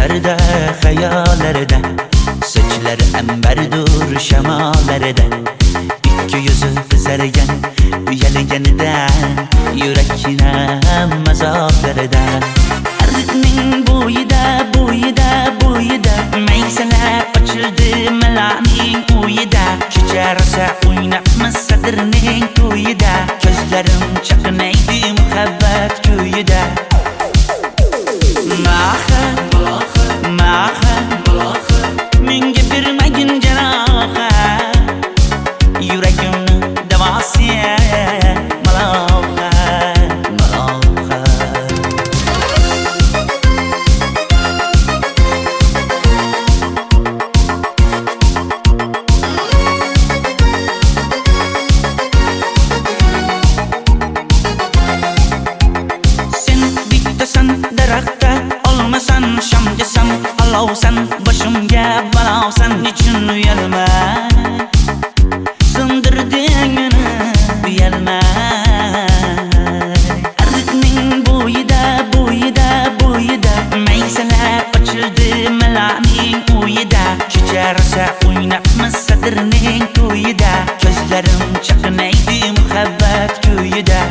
Düşlerde, hayallarda, saçları emberdur şemalarda. İki yüzü kızargan, uyalganidan, yurakina mazoklarda. Arıqning bo'yida, bo'yida, bo'yida, maysalar ochildi malaning uyida. Kecha rosa o'ynabmiz sadirning to'yida, ko'zlarim chaqnaydi muhabbat kuyida. Maha, maha, menga bermagin janoha, yuragimni davosi maloha, maloha. Sen bittasan daraxtda, olmasan shamgasan, olovsan boshimga balosan. Nechun uyalma, sindirding meni uyalma. Arıqning bo'yida, bo'yida, bo'yida, maysalar ochildi malaning uyida. Kecha rosa o'ynabmiz sadirning to'yida, ko'zlarim chaqnaydi muhabbat kuyida.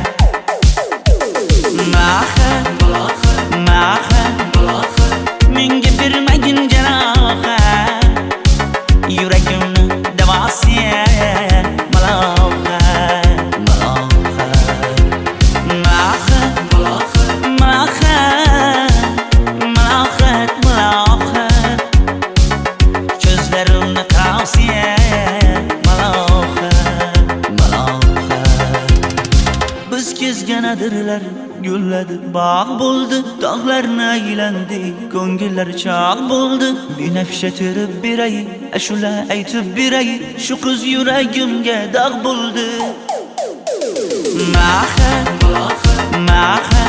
Maha, maha, menga bermagin janoha, yuragimni davosi maloha, maloha. Maha, maha, malohat, malohat, ko'zlarimni qavsi maloha, maloha. Biz kezganadirlar gulladi, bog' bo'ldi, tog'larni aylandi, ko'ngillar chog' bo'ldi. Binafsha terib beray, ashula aytib beray, shu qiz yuragimga dog' bo'ldi. Maha, maha,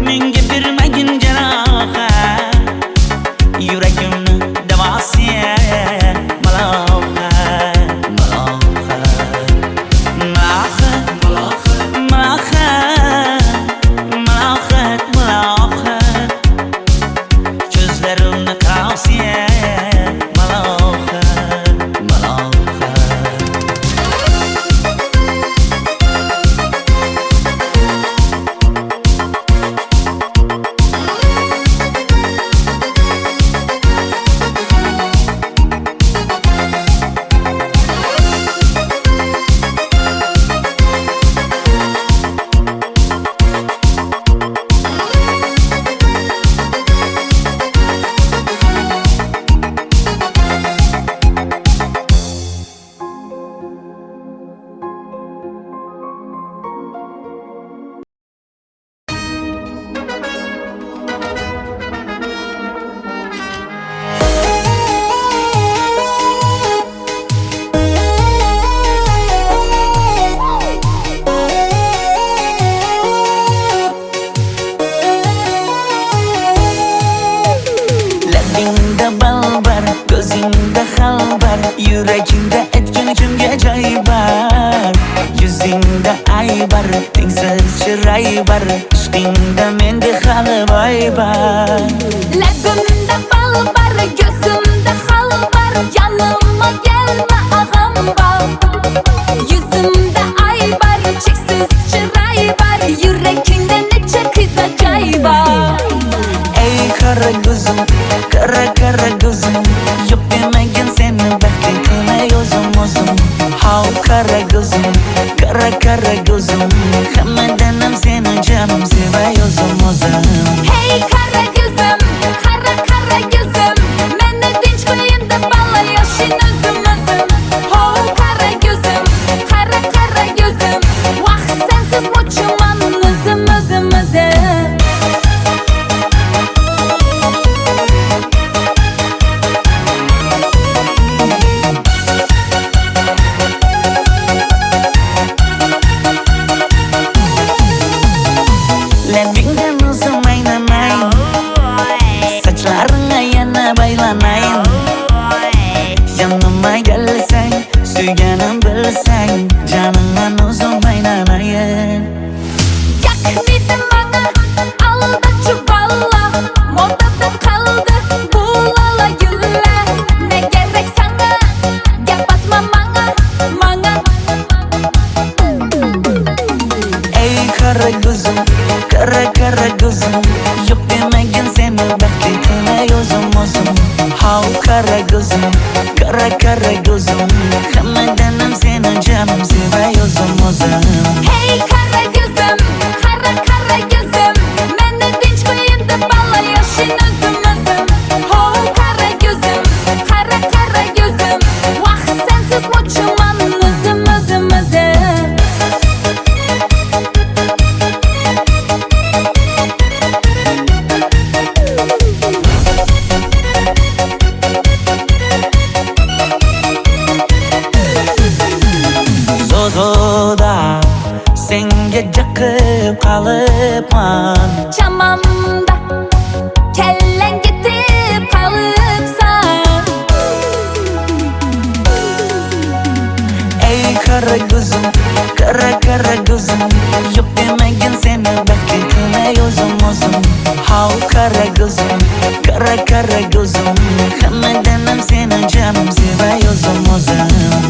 menga bermagin janoha, yuragimni davosi maloha, maloha. Maha, maha, malohat, malohat, ko'zlarimni qavsi maloha, maloha. Labingda balbar, ko'zingda xalbar, yuragingda aytgan kimga joy bar. Yuzingda aybar, tengsiz chiray bar, ishqingda menda hali boy bar. Labimda balbar, ko'zimda xalbar, yanıma gelme ağam bal. Yuzimda aybar, cheksiz chiray bar, yuragingda necha qiza joy bar. Ey qara ko'zim, qara qara ko'zim, yo'q demagin seni baxtli qilmay o'zim o'zim. Hav qara ko'zim, qara qara ko'zim, hammadan ham seni jonim sevay o'zim o'zim. Hey kara gözüm, kara kara gözüm, meni tinch qo'yin deb balla yoshin o'zim o'zim. Ho kara gözüm, kara kara gözüm, vaqt sensiz mo'chiman o'zim o'zim o'zim. Labingdan o'zim aylanay, sochlaringga yana baylanay. Yanıma gelsang, suyganim bilsang, jonimdan o'zim aylanay. Yaknidin bana, aldachib balla, modada qoldi Kara kara ko'zim, yo'q demagin seni baxtli qilay o'zim How kara ko'zim, kara kara ko'zim, hammadan ham seni jonim sevay o'zim Hey kara gözüm, kara kara gözüm, meni tinch qo'yin deb balla yashin o'zim Ho kara gözüm, kara kara gözüm, vaqt sensiz mo'chiman o'zim Zozoda senga jiqib qolibman Chamamda kellang ketib qolibsan Ey kara ko'zim, kara kara ko'zim, yo'q demagin seni baxtli qilay o'zim How kara ko'zim, kara kara ko'zim, hammadan ham seni jonim sevay o'zim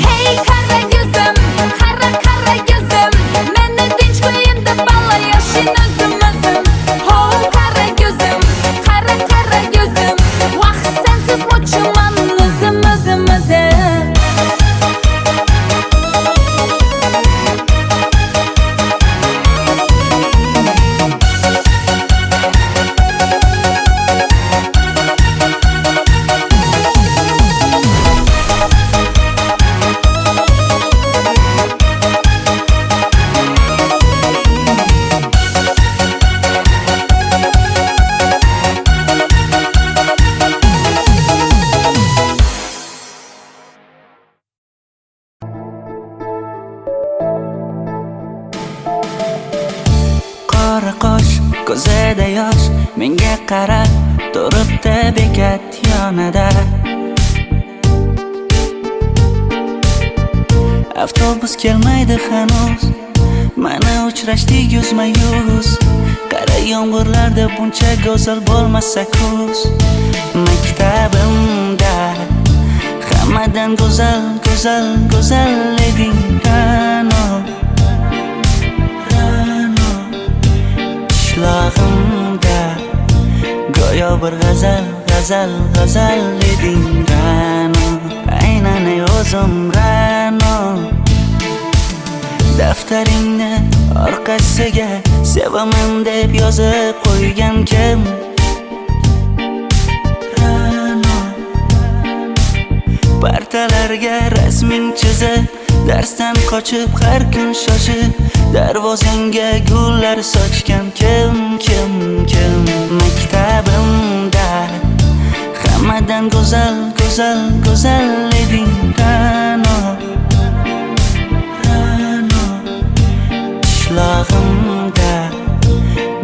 Hey kara gözüm, kara kara gözüm, meni tinch qo'yin deb balla yashin o'zim Ho kara gözüm, kara kara gözüm, vaqt sensiz mo'chiman o'zim Qora qosh, ko'zida yosh, menga qarab turibdi bekat yonida Avtobus kelmaydi hanuz, mana uchrashdik yuzma-yuz Qara yomg'irlarda buncha go'zal bo'lmasa kuz Maktabimda hammadan go'zal, go'zal, go'zal eding Ra'no Qishlog'imda go'yo bir g'azal, g'azal, g'azal eding Ra'no Aynan ey o'zim Ra'no Daftaringni orqasiga sevaman deb yozib qo'ygan kim Ra'no Partalarga rasming chizib darsdan qochib har kun shoshib darvozangga gullar sochgan kim Maktabimda hammadan go'zal, go'zal, go'zal eding Ra'no Qishlog'imda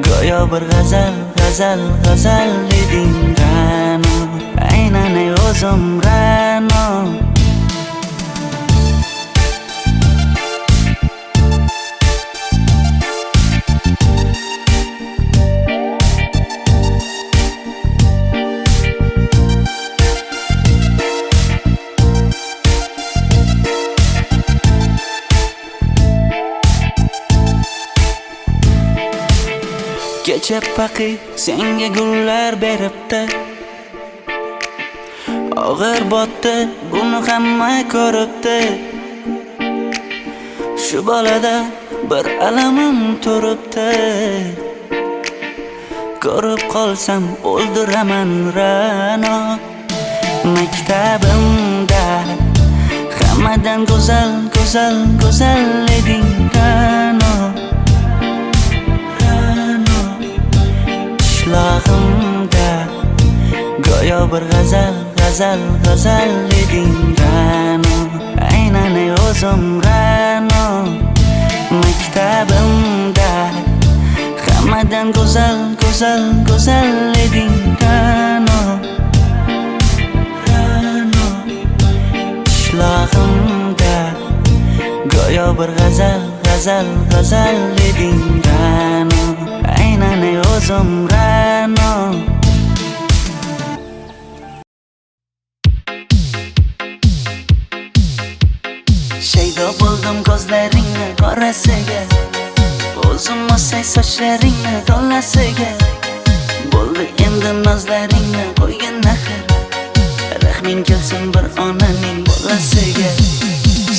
go'yo bir g'azal, g'azal, g'azal eding Ra'no Aynan ey o'zim Ra'no Kecha paqi senga gullar beribdi Og'ir botdi, buni hamma ko'ribdi Shu bolada bir alamim turibdi Ko'rib qolsam o'ldiraman Ra'no Maktabimda hammadan go'zal, go'zal, go'zal eding Ra'no Qishlog'imda go'yo bir g'azal, g'azal, g'azal eding Ra'no Aynan ey o'zim Ra'no Maktabimda hammadan go'zal, go'zal, go'zal eding Ra'no Qishlog'imda go'yo bir g'azal, g'azal, g'azal eding Ra'no Aynan ey o'zim Ra'no Shaydo bo'ldim ko'zlaringni orasiga O'zim o'say sochlar sochlaringni to'lasiga bo'ldi endi nozlaringni qo'ygin axir rahming kelsin bir onaning bolasiga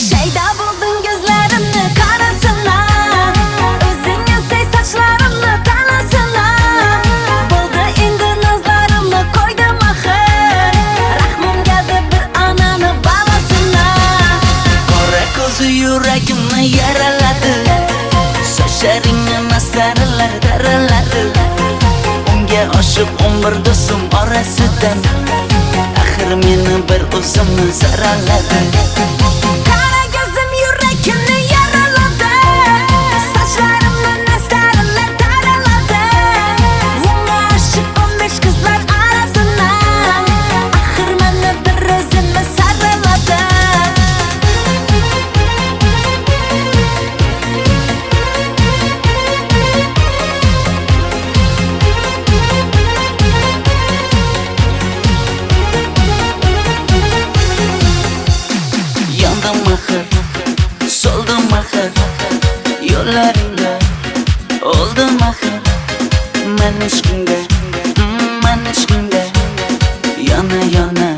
Shayda bo'lding gözlarimni qarasınlar O'zing yozsay sochlarimni tanasınlar Bo'ldi endi nozlarimni qo'ydim axir Rahmim keldi bir onani bolasınlar Qora ko'zi yuragimni yaraladi Sochlaringni mastarlar daraladi Unga oshiq 11 do'stim orasidan Axir meni bir o'zimni saraladi Qara gözüm yüreğimni yaraladı Saçlarımla nestarlar daraladı Unga aşık 15 kızlar arasından Axir meni bir o'zimni saraladı Yandım axir, soldum axir Yo'llaringda oldum axir Men ishqingda, Yana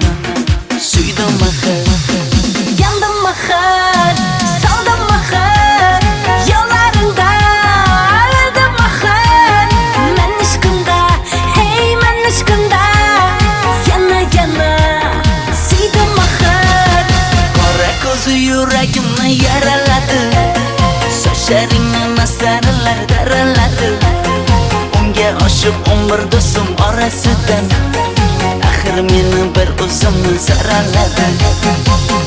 suydim axir Yandım axir, soldim axir Yo'llaringda o'ldim axir Men ishqingda, hey men ishqingda Yana suydim axir Qora ko'zi yuragimni yaraladi Sochlaringni mastarlar daraladi Unga oshiq 11 do'stim orasidan Axir meni bir o'zimni saraladi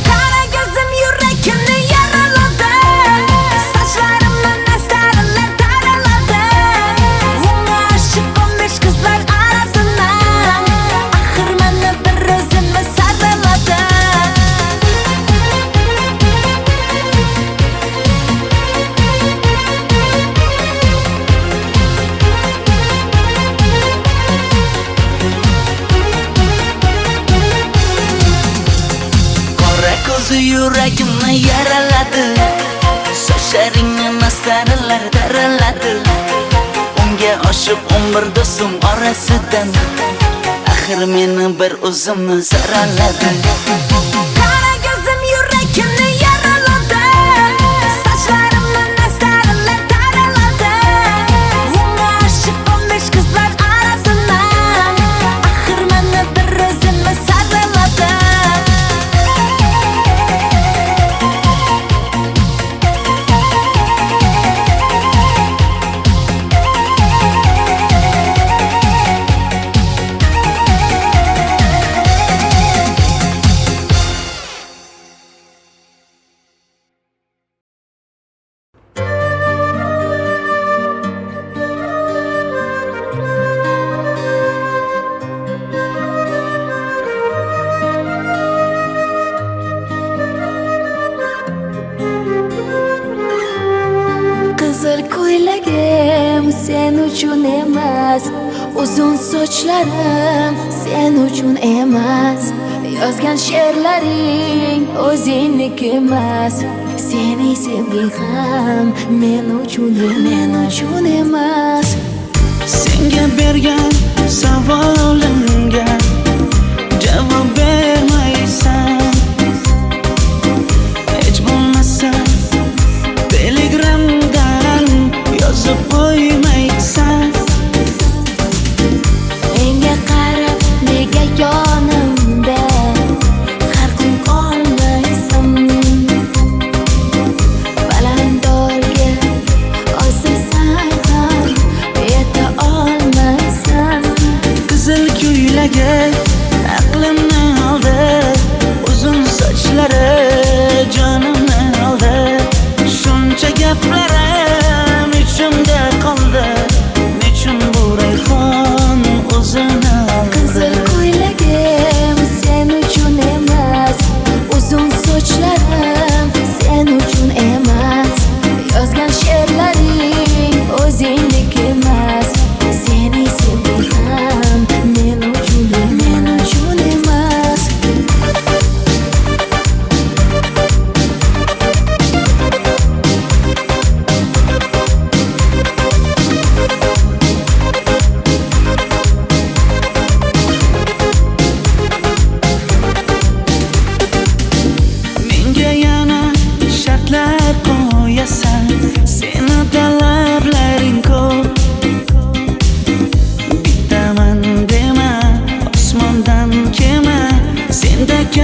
Qara gözüm yüreğimni yaraladı Saçlarımla nestarlar daraladı Unga aşık 15 kızlar arasından Axir meni bir o'zimni saraladı Qora ko'zi yuragimni yaraladi Sochlaringni mastarlar daraladi Unga oshiq 11 do'stim orasidan Axir meni bir o'zimni saraladi Qara gözüm yüreğimni yaraladı Saçlarımla nestarlar daraladı Unga aşık 15 kızlar arasından Axir meni bir o'zimni saraladı Qizil ko'ylagim sen uchun emas Uzun sochlarim sen uchun emas Yozgan she'rlaring o'zingniki emas Sening sevging ham men uchun emas Senga bergan savolimga javob bermaysan Hech bo'lmasa Telegramdan yozib qo'ymaysan Menga qarab nega yonimda har kun qolmaysan Balandorga osilsang ham yeta olmaysan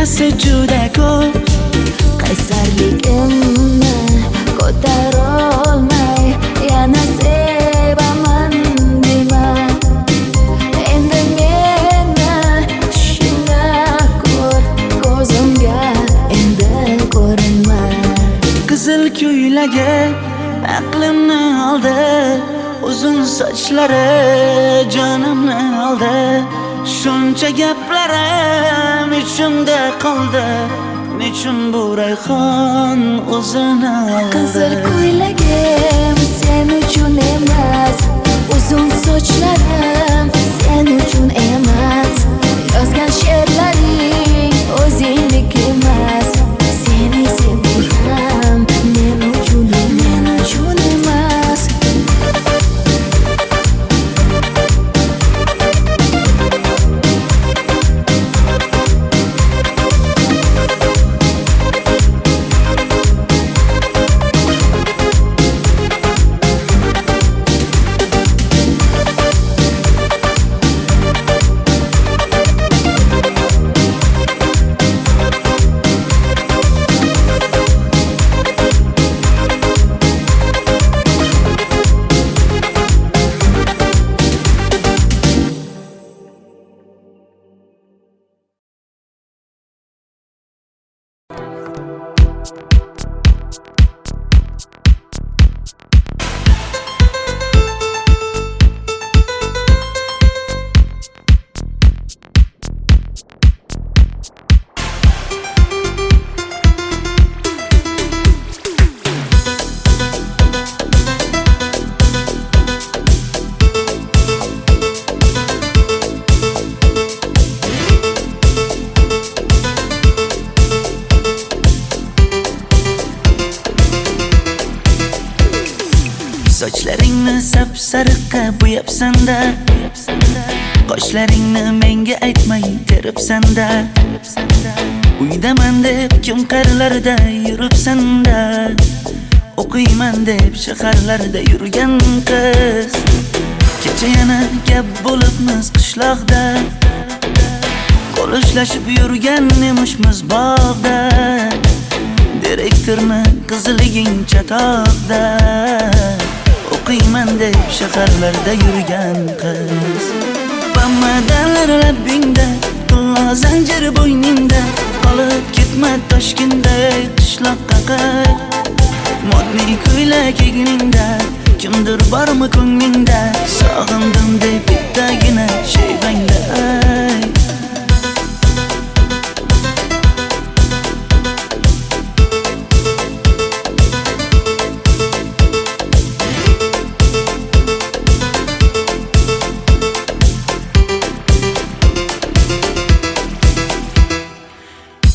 narsa juda ko'p. Qaysarligimni ko'tarolmay yana sevaman deyman. Endi meni tushingda ko'r, ko'zimga endi ko'rinma. Qizil ko'ylagi aqlimni oldi, uzun sochlari jonimni oldi. Shuncha gaplarim ichimda qoldi, nechun bu rayhon o'zini oldi. Qizil ko'ylagim sen uchun emas, uzun sochlarim sen uchun emas. Yozgan she'rlaring o'zingdek emas. Seni sevdim men uchun emas. Sochlaringni sap-sariqqa bo'yabsan-da, qoshlaringni menga aytmay teribsan-da. Uydaman deb kim qarlarda yuribsan-da, o'qiyman deb shaharlarda yurgan qiz. Kecha yana gap bo'libmiz qishloqda, qo'l ushlashib yurgan emishmiz bog'da. Direktorni qiziliging chatoqda, o'qiyman deb shaharlarda yurgan qiz. Bamadanlar labbingda, tilla zanjir bo'yningda, qolib ketma Toshkentda qishloqqa qayt. Modniy ko'ylak egningda, kimdir bormi ko'nglingda, sog'indim deb bittagina shevangda ayt.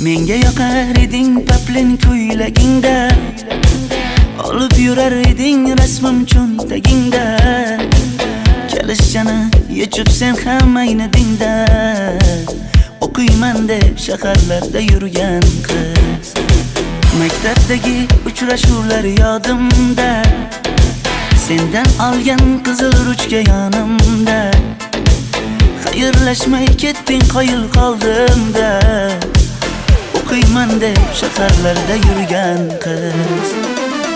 Menga yoqar eding paplin ko'ylagingda, olib yurar eding rasmim cho'ntagingda. Kalishchani yechib sen ham aynadingda, o'qiyman deb shaharlarda yurgan qiz. Maktabdagi uchrashuvlar yodimda, sendan olgan qizil ruchka yonimda. Xayrlashmay ketding qoyil qoldimda, o'qiyman deb shaharlarda yurgan qiz.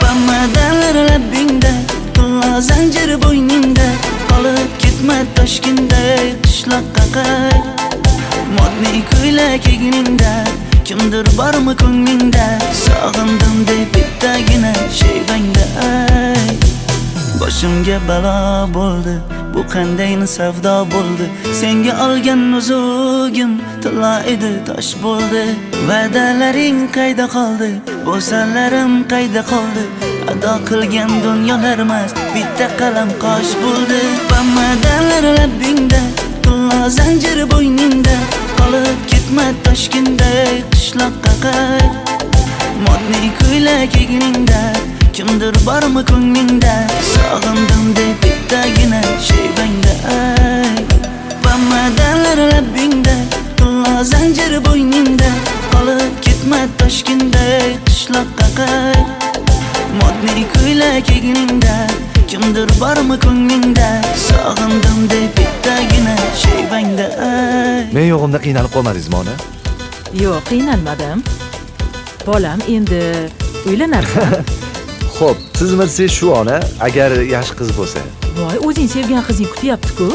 Bamadanlar labbingda, tilla zanjir bo'yningda, qolib ketma Toshkentda qishloqqa qayt. Modniy ko'ylak egningda, kimdir bormi ko'nglingda, sog'indim deb bittagina shevangda ayt. Boshimga balo bo'ldi, bu qanday savdo bo'ldi. Senga olgan nuzugim tilla edi, tosh bo'ldi. Va'dalaring qayda qoldi, bo'salarim qayda qoldi. Ado qilgan dunyolar emas, bitta qalam qosh bo'ldi. Bamadanlar labbingda, tilla zanjir bo'yningda, qolib ketma Toshkentda qishloqqa qayt. Modniy ko'ylak egningda, kimdir bormi ko'nglingda, sog'indim deb bittagina shevangda ayt. Bamadanlar labbingda, tilla zanjir bo'yningda, qolib ketma Toshkentda qishloqqa qayt. Modniy ko'ylak egningda, kimdir bormi ko'nglingda, sog'indim deb bittagina shevangda ayt. Men yo'g'imda qiynalib qolmadingizmi ona? Yo'q, qiynalmadim. Bolam, endi uylanarsan. Xo'p, siz shu ona, agar yaxshi qiz bo'lsa. Voy, o'zing sevgan qizing kutyapti-ku.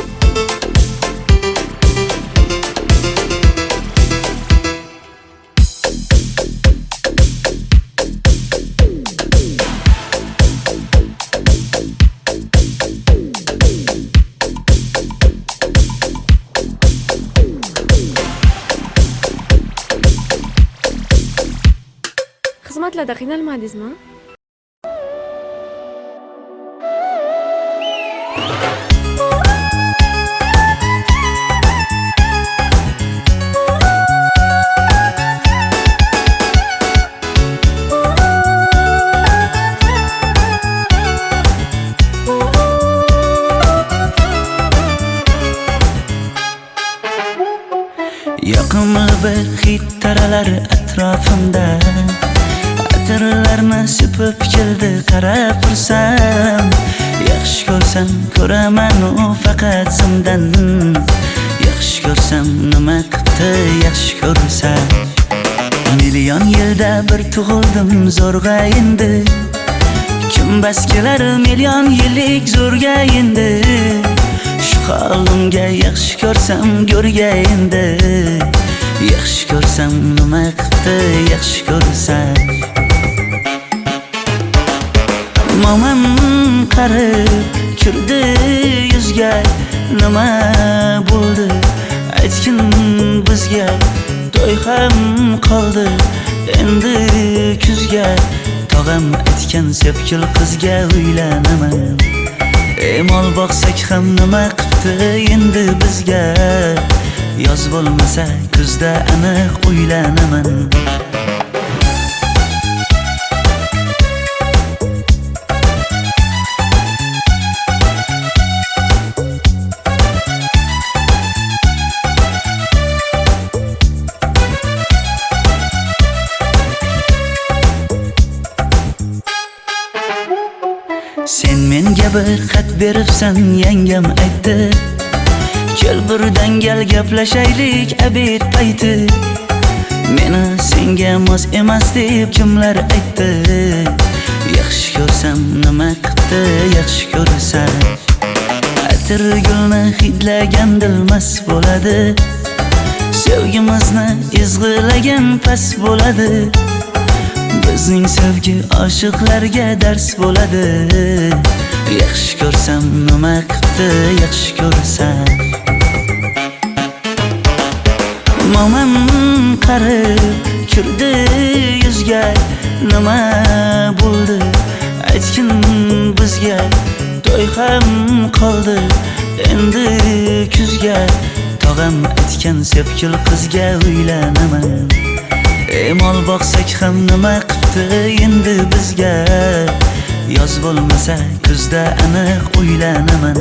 Xizmatlarda qiynalmadingizmi? Yoqimli bir hid taralar atrofimda. Atirlarni sepib keldi qarab tursam. Yaxshi ko'rsam ko'raman u faqat zimdan. Yaxshi ko'rsam nima qildi yaxshi ko'rsam. Million yilda bir tug'ildim zo'rg'a endi. Kim bas kelar million yillik zo'rga endi. Shu holimga yaxshi ko'rsam go'rga endi. Yaxshi ko'rsam nima qildi yaxshi ko'rsam. Momam qarib kirdi yuzga, nima bo'ldi aytgin bizga. To'y ham qoldi endi kuzga. Tog'am aytgan sepkil qizga uylanaman. Mol boqsak ham nima qildi endi bizga. Yoz bo'lmasa kuzda aniq uylanaman. Sen menga bir xat beribsan, yangam aytdi. Kel birdan gal gaplashaylik abid payti. Meni senga mos emas deb kimlar aytdi. Yaxshi ko'rsam nima qildi yaxshi ko'rsam. Atir gulni hidlagan dilmas bo'ladi. Sevgimizni izg'ilagan pas bo'ladi. Bizning sevgi oshiqlarga dars bo'ladi. Yaxshi ko'rsam nima qildi yaxshi ko'rsam. Momam qarib kirdi yuzga, nima bo'ldi aytgin bizga. To'y ham qoldi endi kuzga. Tog'am aytgan sepkil qizga uylanaman. Mol boqsak ham nima qildi endi bizga. Yoz bo'lmasa kuzda aniq uylanaman.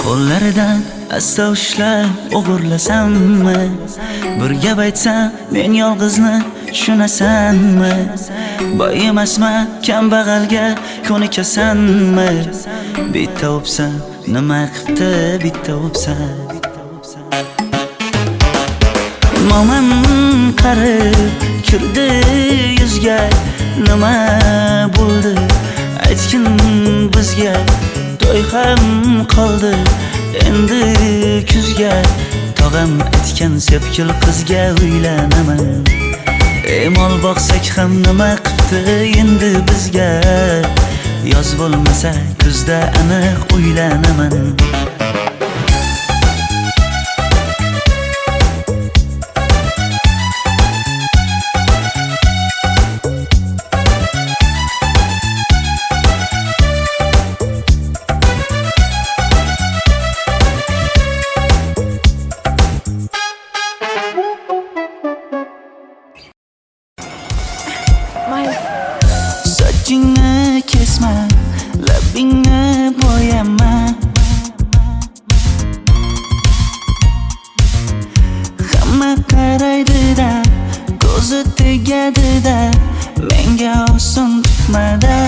Qo'llaridan asta ushlab o'g'irlasammi? Bir gap aytsam men yolg'izni tushunasanmi? Boy emasman kambag'alga ko'nikasanmi? Bitta o'psam nima qildi bitta o'psam. Momam qarib kirdi yuzga, nima bo'ldi aytgin bizga. To'y ham qoldi endi kuzga. Tog'am aytgan sepkil qizga uylanaman. Mol boqsak ham nima qildi endi bizga. Yoz bo'lmasa kuzda aniq uylanaman. Sochingni kesma, labingni bo'yama. Hamma qaraydi-da, ko'zi tegadi-da, menga oson tutmada.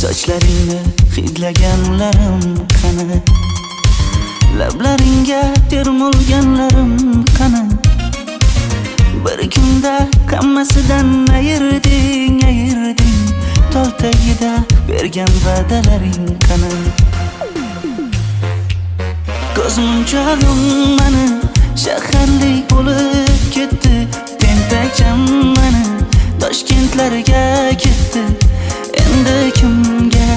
Sochlaringni hidlaganlarim qani, Lablaringga termulganlarim qani Bir kunda hammasidan ayırding Tol tagida bergan va'dalaring qani Ko'zmunchog'im mani shaharlik bo'lib ketdi Tentakcham mani Toshkentlarga ketdi Endi kimga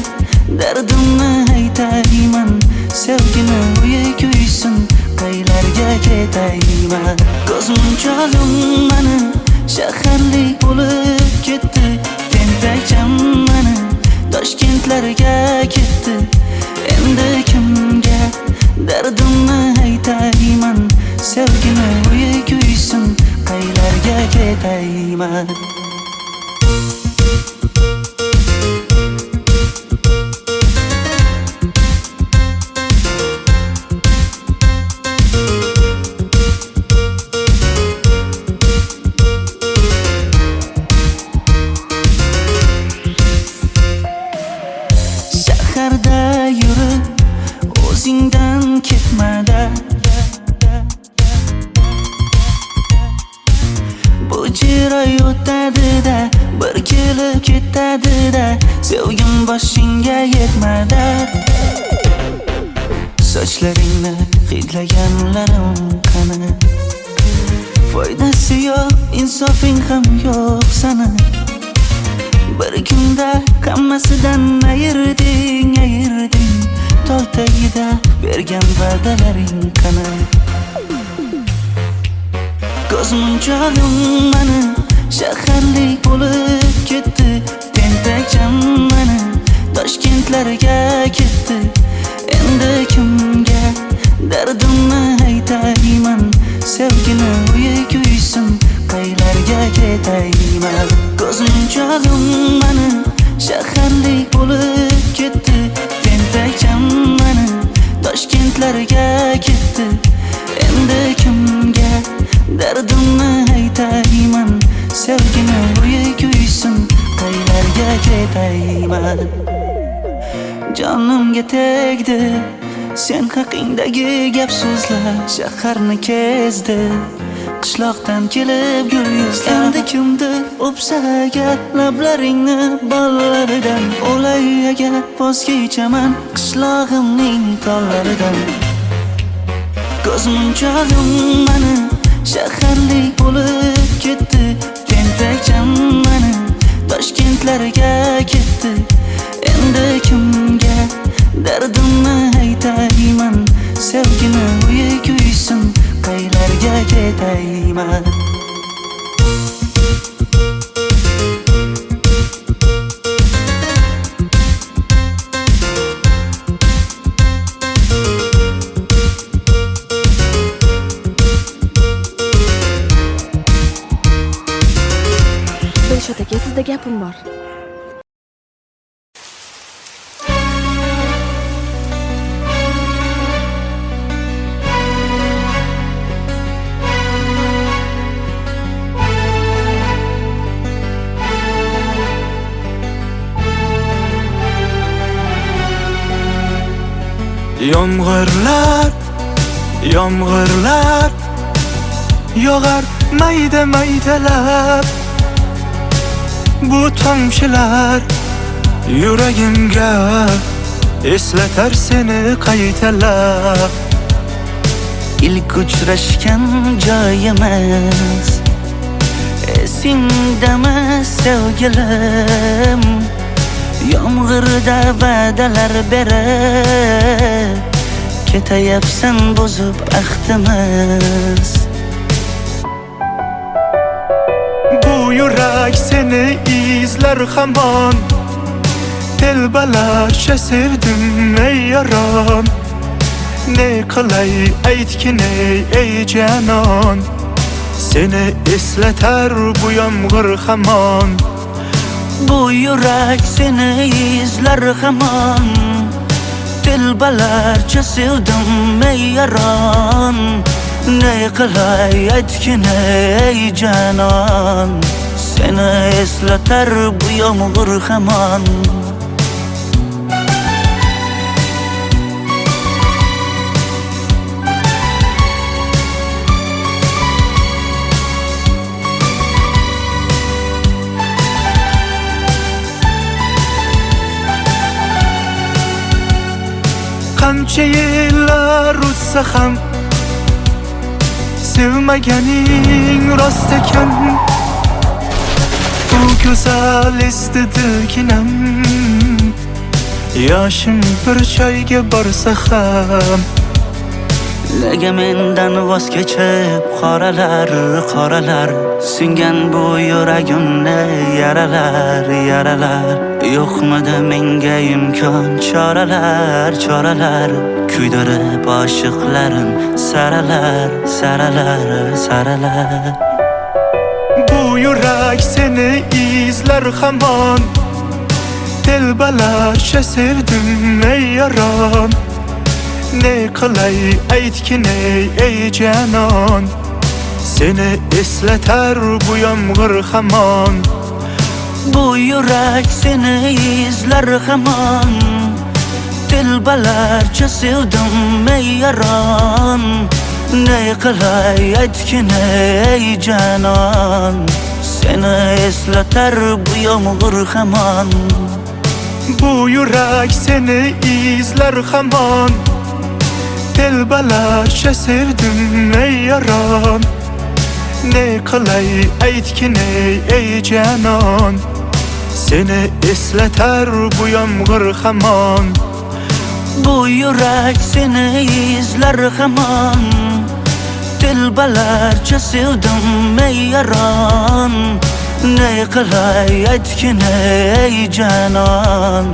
dardimni aytayman Sevgini uyi kuysin qaylarga ketayman Ko'zmunchog'im mani shaharlik bo'lib ketdi Tentakcham mani Toshkentlarga ketdi Endi kimga dardimni aytayman Sevgini uyi kuysin qaylarga ketayman Shaharda yurib o'zingdan ketmada Bu jiroy o'tadi-da bir kelib ketadi-da Sevgim boshingga yetmada Sochlaringni hidlaganlarim qani Foydasi yo'q, insofing ham yo'q sana Bir kunda hammasidan ayırding Tol tagida bergan va'dalaring qani Ko'zmunchog'im mani shaharlik bo'lib ketdi Tentakcham mani Toshkentlarga ketdi Endi kimga dardimni aytayman Sevgini uyi kuysin qaylarga ketayman Ko'zmunchog'im mani shaharlik bo'lib ketdi Tentakcham mani Toshkentlarga ketdi Endi kimga dardimni aytayman Sevgini uyi kuysin qaylarga ketayman Jonimga tegdi sen haqingdagi gap so'zlar Shaharni kezdi qishloqdan kelib gul yuzlar Endi kimdir o'psa agar lablaringni bollaridan O'lay agar voz kechaman qishlog'imning tollaridan Ko'zmunchog'im mani shaharlik bo'lib ketdi Tentakcham mani Toshkentlarga ketdi Endi kimga dardimni aytayman Sevgini uyi kuysin qaylarga ketayman Dilshod aka, sizda gapim bor. Yomg'irlar yog'ar mayda-maydalab Bu tomchilar yuragimga eslatar seni qaytalab İlk uchrashgan joyimiz Esingdami sevgilim Yomg'irda va'dalar berib Ketayapsan bozib ahdimiz Bu yurak seni izler hamon Telbalarcha sevdim ey yaron Ne qilay aytgin ey canon Seni eslatar bu yomg'ir hamon Bu yurak seni izler hamon Telbalarcha sevdim ey yaron Ne qilay aytgin ey canon Seni eslatar bu yomg'ir hamon qancha yillar o'tsa ham sevmaganing rost ekan. Bu go'zal esdi dilginam, yoshim bir joyga borsa ham. Nega mendan voz kechib qoralar singan bu yuragimni yaralar yo'qmidi menga imkon choralar kuydirib oshiqlarim saralar. Bu yurak seni izlar hamon, telbalarcha sevdim ey yaron. Ne qilay aytgin ey janon, seni eslatar bu yomg'ir hamon. Bu yurak seni izlar hamon, telbalarcha sevdim ey yaron. Ne qilay aytgin ey janon, seni eslatar bu yomg'ir hamon. Bu yurak seni izlar hamon, telbalarcha sevdim ey yaron. Ne qilay aytgin ey janon, seni eslatar bu yomg'ir hamon. Bu yurak seni izlar hamon, telbalarcha sevdim ey yaron. Ne qilay aytgin ey janon,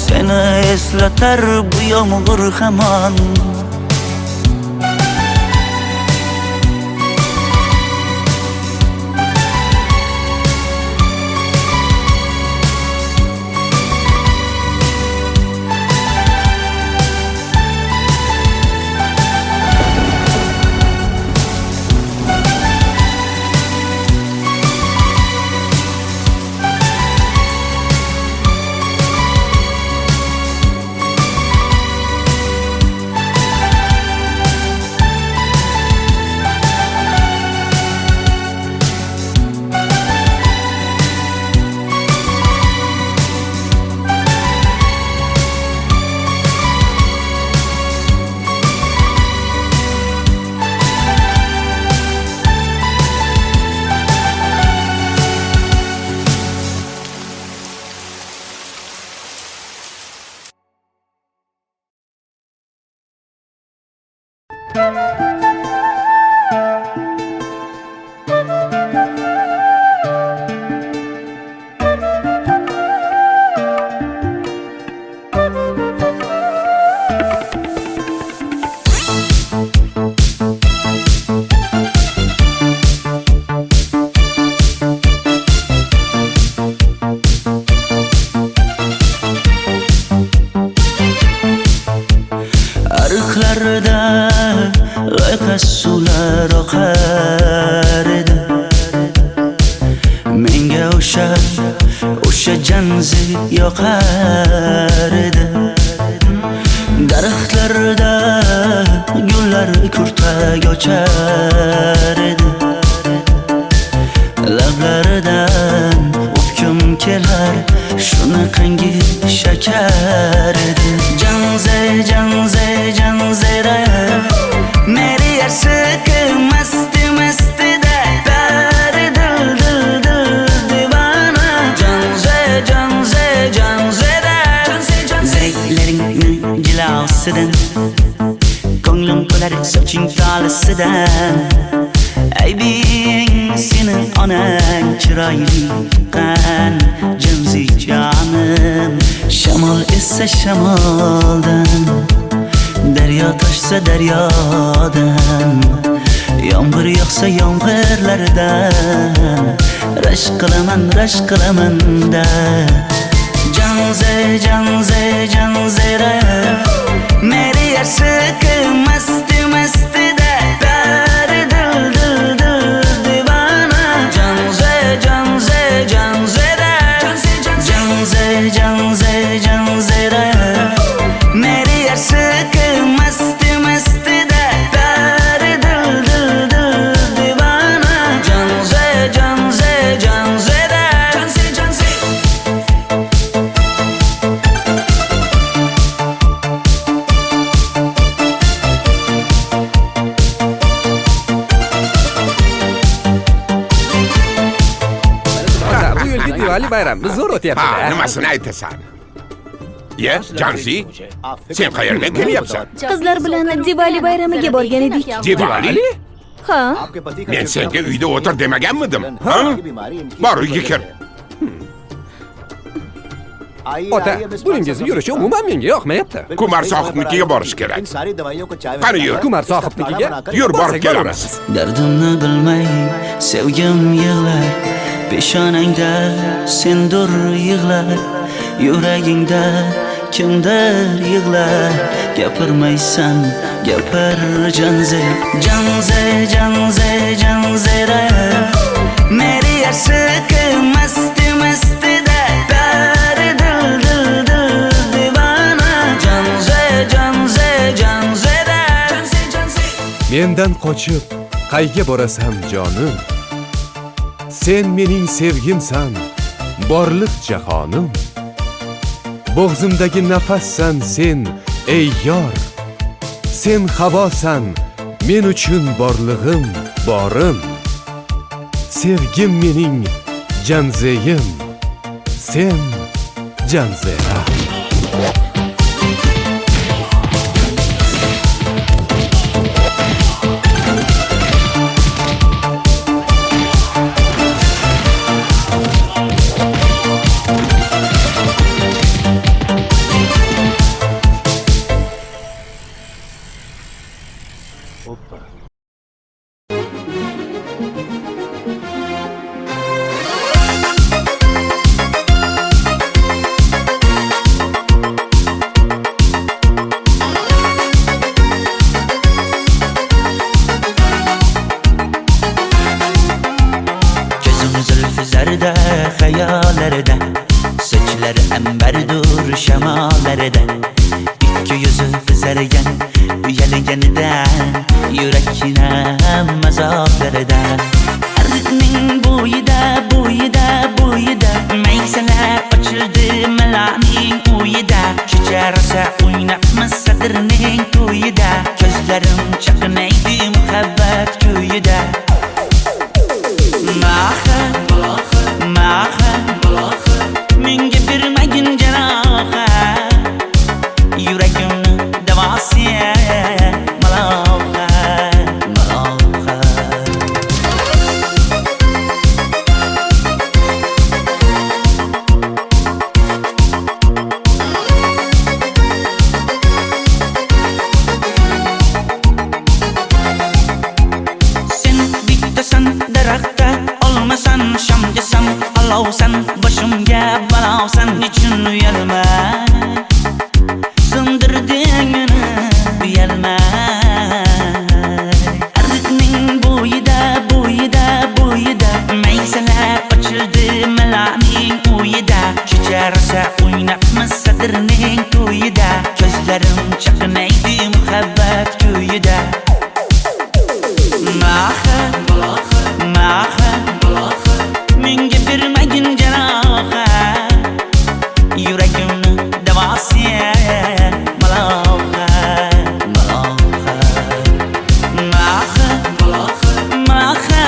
seni eslatar bu yomg'ir hamon. Ariqlarda loyqa suvlar oqar edi. Menga o'sha janzi yoqar edi. Daraxtlarda gullar kurtak ochar edi. Lablaridan o'pkim kelar, shunaqangi shakar edi. Janzera meri yarsiqi masti da dari dil divana. Janzera zeylaringni jilosidan, ko'nglim to'lar soching tolisidan. Aybing sening onang chiroyli qan janzi jonim. Shamol essa shamoldan, daryo toshsa daryodan, yomg'ir yog'sa yomg'irlardan rashk qilaman da. Janzera meri yarsiqi masti da dari dil divana. Janzera meri yarsiqi masti da dari dil divana. Janzera bayramimiz zo'r Ha, o'tyapti-da. nimasini aytasan? Ye, Janzi, sen qayerdan kelyapsan? Qizlar bilan Diwali bayramiga borgan edik. Diwali? Ha, Men senga uyda o'tir demaganmidim? Ha? Bor, uyga kir. Ota, buningizni yurishi umuman menga yoqmayapti. Kumar sohibnikiga borish kerak. Qani yur. Kumar sohibnikiga Yur, borib borsak kelamiz. Dardimni bilmay sevgim yig'lar Peshonangda sendur yig'lar Yuragingda kimdir yig'lar Gapirmaysan gapir janze Janze janze janzera Meri aşıkı masti masti da Pari dil dil dil divana Janze janze janzera Mendan qochib qayga borasan jonim Sen mening sevgimsan borliq jahonim Bo'g'zimdagi nafassan sen ey yor Sen havosan men uchun borlig'im borim Sevgim mening janzeyim Sen janzera Zülfüzarda hayallarda Saçları emberdur şemalarda İki yüzü kızargan uyalganidan Yurakina mazoklarda Arıqning bo'yida bo'yida bo'yida Maysalar ochildi malaning uyida Kecha rosa o'ynabmiz sadirning to'yida Ko'zlarim chaqnaydi muhabbat kuyida Maha, maha, menga bermagin janoha Yuragimni davosi maloha, maloha Sen bittasan daraxtda olmasan shamgasan olovsan boshimga balosan nechun uyalma sindirding meni uyalma Arıqning bo'yida bo'yida bo'yida maysalar ochildi malaning uyida kecha rosa o'ynabmiz sadirning to'yida ko'zlarim chaqnaydi muhabbat kuyida Maha, maha, menga bermagin janoha Yuragimni davosi maloha, maloha Maha, maha,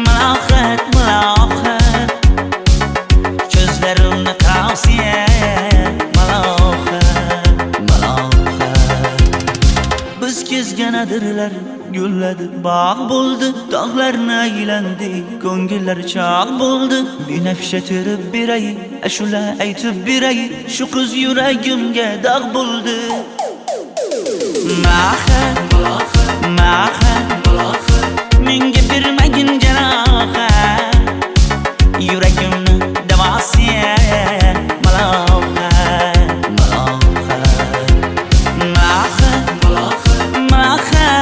malohat, malohat Ko'zlarimni qavosi maloha, maloha Biz kezganadirlar gulladi bog' bo'ldi tog'larni aylandi ko'ngillar chog' bo'ldi binafsha terib beray ashula aytib beray shu qiz yuragimga dog' bo'ldi Maha maha menga bermagin janoha yuragimni davosi maloha maloha Maha maha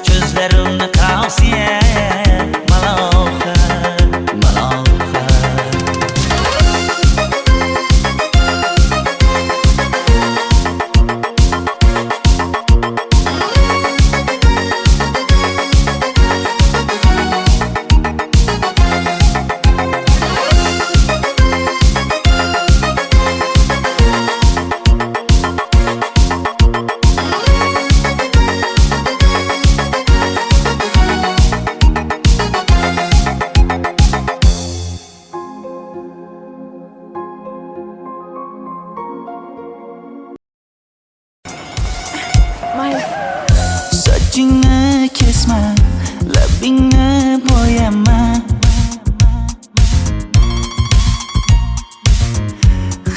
Ko'zlarimni qavosi maloha, maloha sochingni kesma, labingni bo'yama.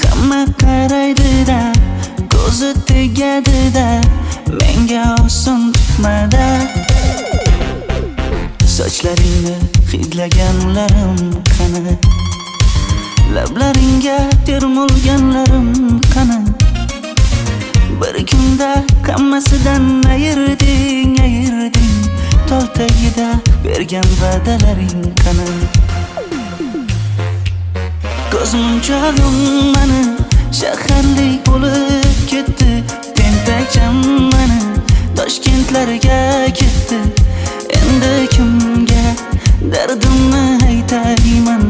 Hamma qaraydi-da, ko'zi tegadi-da, menga oson tutmada. Sochlaringni hidlaganlarim qani, lablaringga termulganlarim qani. Bir kunda hammasidan ayirding, tol tagida bergan va'dalaring qani. Ko'zmunchog'im mani shaharlik bo'lib ketdi, tentakcham mani Toshkentlarga ketdi. Endi kimga dardimni aytayman,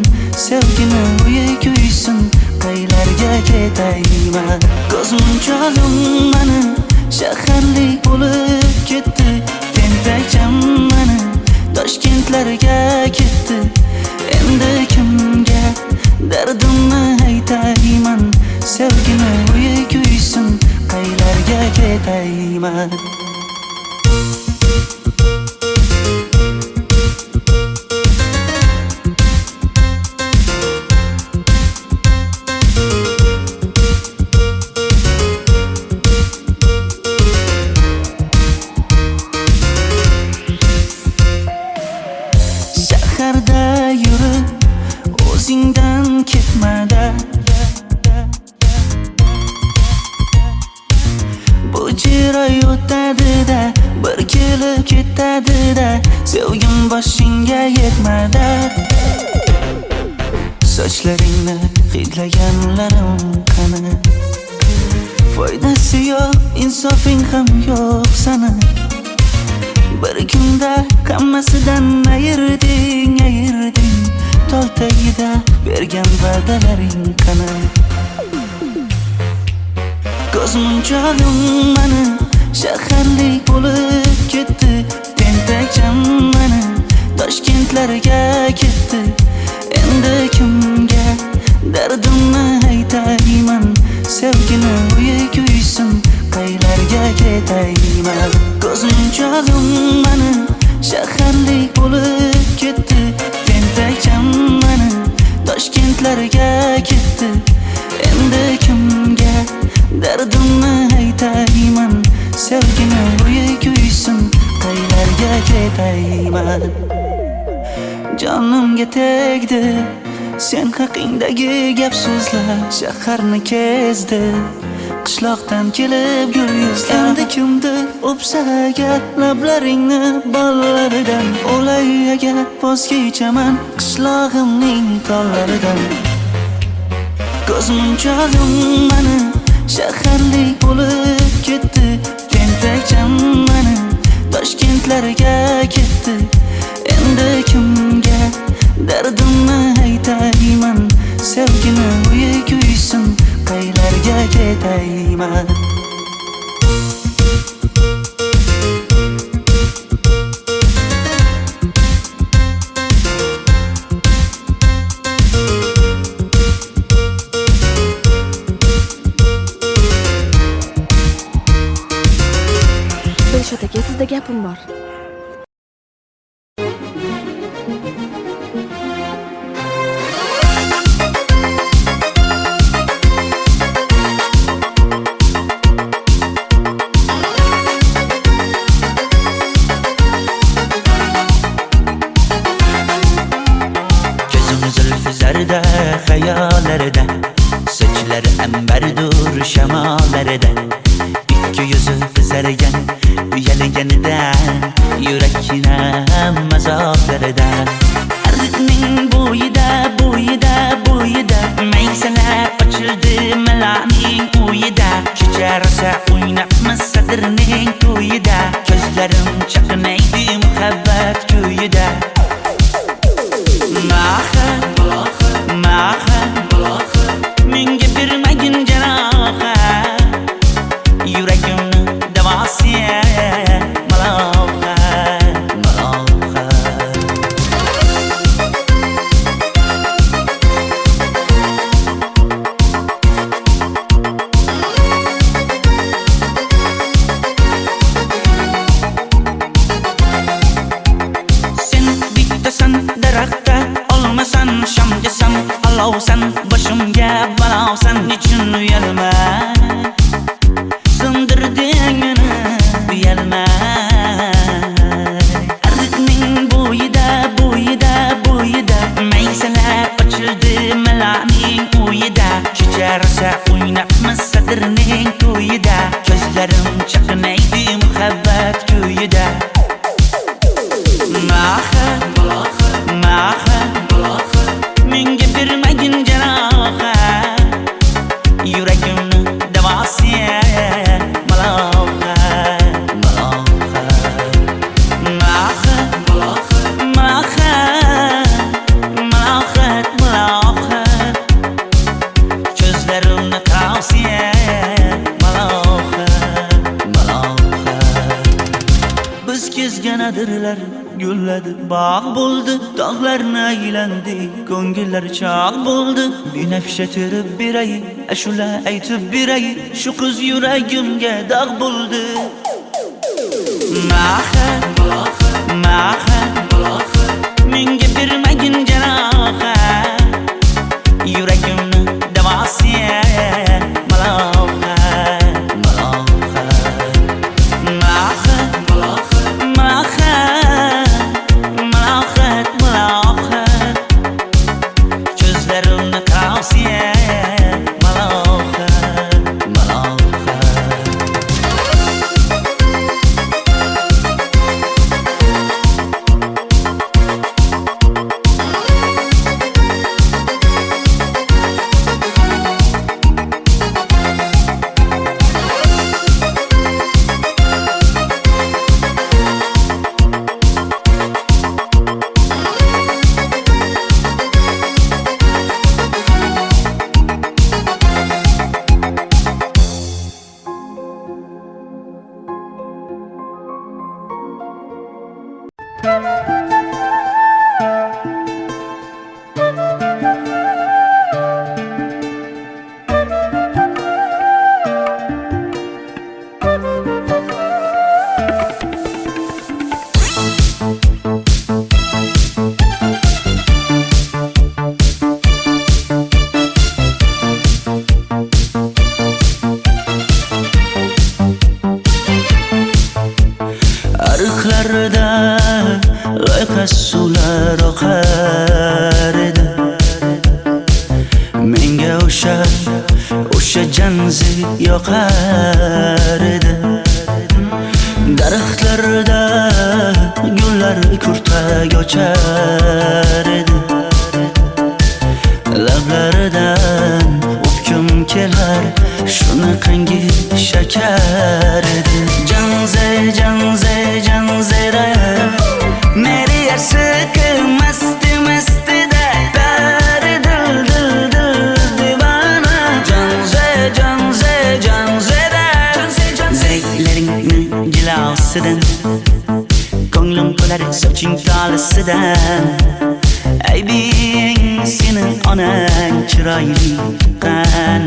sevgini uyi kuysin, qaylarga ketayman. Ko'zmunchog'im mani shaharlik bo'lib ketdi, tentakcham mani Toshkentlarga ketdi. Endi kimga dardimni aytayman, sevgini uyi kuysin, qaylarga ketayman. Shaharda yurib o'zingdan ketmada, bu jiroy o'tadi-da, bir kelib ketadi-da, sevgim boshingga yetmada. Sochlaringni hidlaganlarim qani, foydasi yo'q, insofing ham yo'q sana. Bir kunda hammasidan ayirding, tol tagida bergan va'dalaring qani. Ko'zmunchog'im mani shaharlik bo'lib ketdi, tentakcham mani Toshkentlarga ketdi. Endi kimga dardimni aytayman, sevgini uyi kuysin, qaylarga ketayman. Ko'zmunchog'im mani shaharlik bo'lib ketdi, tentakcham mani Toshkentlarga ketdi. Endi kimga dardimni aytayman, sevgini uyi kuysin, qaylarga ketayman. Jonimga tegdi sen haqingdagi gap so'zlar, shaharni kezdi qishloqdan kelib gul yuzlar. Endi kimdir o'psa agar lablaringni bollaridan, o'lay agar voz kechaman qishlog'imning tollaridan. Ko'zmunchog'im mani shaharlik bo'lib ketdi, tentakcham mani Toshkentlarga ketdi. Endi kimga dardimni aytayman, sevgini uyi kuysin, qaylarga ketayman. Dilshod aka, sizda gapim bor. Zarda hayallarda, sochlari ambardur shamollarida, ikki yuzi qizargan uyalganida, yurakning mazoblarida. Ardiqning bo'yida maysalar ochildi malaning uyida. Kecha rosa o'ynabmiz sadrning to'yida, ko'zlarim chaqnaydi muhabbat kuyida. Menga bermagin jarohat, yuragimni davosi maloha. adirlar gulladi, bog' bo'ldi, tog'larni aylandi, ko'ngillar chog' bo'ldi. Binafsha terib beray, ashula aytib beray, shu qiz yuragimga dog' bo'ldi. Maha, maha, menga bermagin janoha, yuragimni davosiya maloha, maloha. Maha, maha, malohat, malohat, ko'zlarimni qosiya malohat, malohat. Ariqlarda loyqa suvlar oqar edi, menga o'sha janzi yoqar edi. Daraxtlarda gullar kurtak ochar edi, lablaridan o'pkim kelar, shunaqangi shakar edi. Janze, janze, janzera, meri yarsiqi masti mastida, bari dil dil dil divana. Janze, janze, janzera, zeylaringni jilosidan, ko'nglim qolar soching tolisidan. Aybing sening onang chiroyli qan,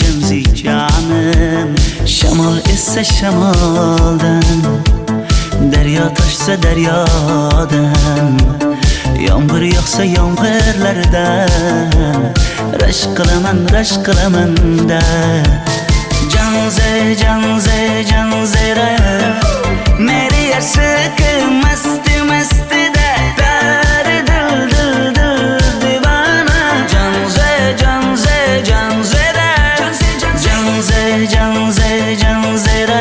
janzi jonim. Shamol essa shamoldan, daryo toshsa daryodan, yomg'ir yog'sa yomg'irlardan, rashk qilaman da. Janze, janze, janzera, meri yarsiqi masti mastida, bari dil dil dil divana. Janze, janze, janzera, janze, janze, janzera,